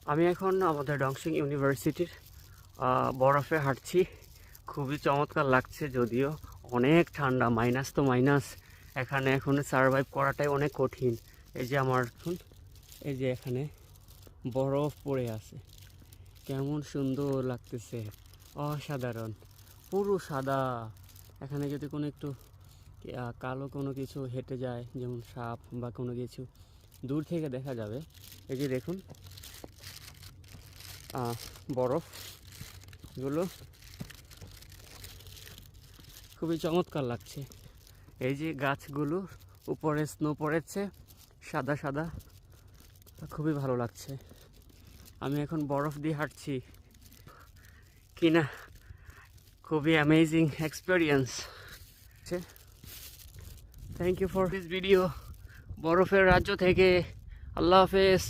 আমি এখন আমাদের ডংসিং ইউনিভার্সিটির বরফে হাঁটছি। খুবই চমৎকার লাগছে, যদিও অনেক ঠান্ডা, মাইনাস তো মাইনাস। এখানে এখন সার্ভাইভ করাটাই অনেক কঠিন। এই যে আমার এখন, এই যে এখানে বরফ পড়ে আছে, কেমন সুন্দর লাগতেছে, অসাধারণ, পুরো সাদা। এখানে যদি কোনো একটু কালো কোনো কিছু হেঁটে যায়, যেমন সাপ বা কোনো কিছু, দূর থেকে দেখা যাবে। এই যে দেখুন বরফগুলো খুবই চমৎকার লাগছে। এই যে গাছগুলো উপরে স্নো পড়েছে সাদা সাদা, খুবই ভালো লাগছে। আমি এখন বরফ দিয়ে হাঁটছি কিনা, খুবই amazing experience. Thank you for this video. বরফের রাজ্য থেকে আল্লাহ হাফেজ।